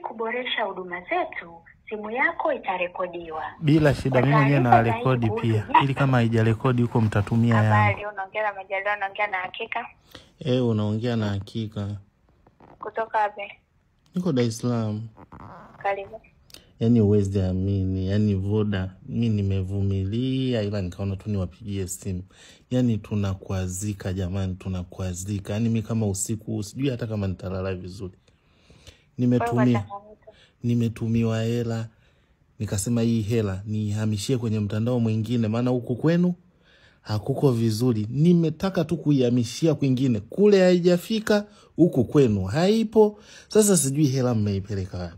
Kuboresha huduma zetu, simu yako itarekodiwa. Bila shida, mimi mwenyewe na rekodi pia. Ili kama haijarekodi huko mtatumia yangu. Habari, unaongea na Majaliwa, unaongea na Hakika? Unaongea na Hakika. Kutoka wapi? Niko Dar es Salaam. Karibu. Yaani uwezi amini, yaani Voda, mimi nimevumilia ila nikaona tu niwapigie simu. Yaani tunakwazika jamani, tunakwazika. Yaani mimi kama usiku sijui hata kama nitalala vizuri. Nimetumiwa hela, nikasema hii hela nihamishie kwenye mtandao mwingine maana huko kwenu hakuko vizuri. Nimetaka tu kuihamishia kwingine, kule haijafika, huko kwenu haipo. Sasa sijui hela mmeipeleka wapi.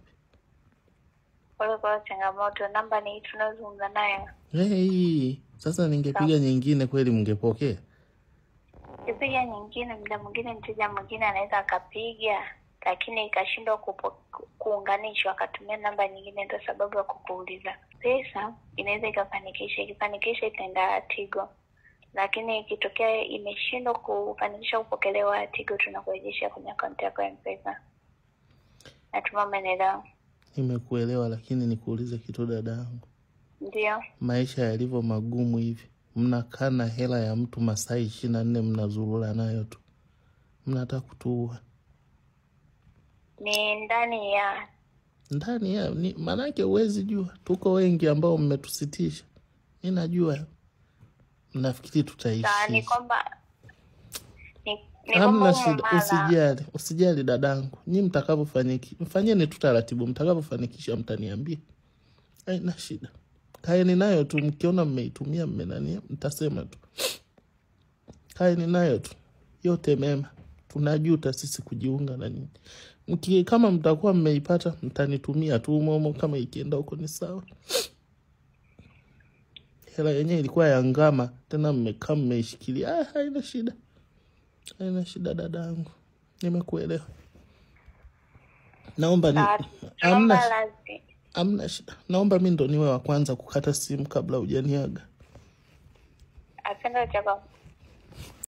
Kwa changamoto, namba ni tunazungumza nayo. Sasa ningepiga nyingine kweli mngepokea? Kipiga nyingine, muda mwingine mteja mwingine anaweza akapiga lakini ikashindwa kuunganishwa, akatumia namba nyingine, ndio sababu ya kukuuliza. Pesa inaweza ikifanikisha itaenda Tigo. Lakini ikitokea imeshindwa kufanikisha kupokelewa Tigo, tunakurejesha kwenye akaunti yako ya M-Pesa. Natumai umeelewa. Nimekuelewa, lakini nikuulize kitu dadangu. Ndio. Maisha yalivyo magumu hivi, mnakaa na hela ya mtu masaa 24 mnazurura nayo tu. Mnataka kutuua. Ni ndani ya manake uwezi jua. Tuko wengi ambao mmetusitisha. Mimi najua. Mnafikiri tutaishi. Ni kwamba hamna shida, usijali dadangu. Nyinyi mtakavyofanikisha, mfanyeni tu taratibu, mtakavyofanikisha mtaniambia. Haina shida. Kaeni nayo tu, mkiona mmeitumia mmenania, mtasema tu. Kaeni nayo tu. Yote mema. Tunajuta sisi kujiunga na nini. Kama mtakuwa mmeipata, mtanitumia tu momo, kama ikienda huko ni sawa. Hela yenyewe ilikuwa ya ngama, tena mmekaa mmeishikilia. Haina shida. Haina shida dadangu. Nimekuelewa. Naomba amna shida. Naomba mimi ndo niwe wa kwanza kukata simu kabla hujaniaga. Asante chako.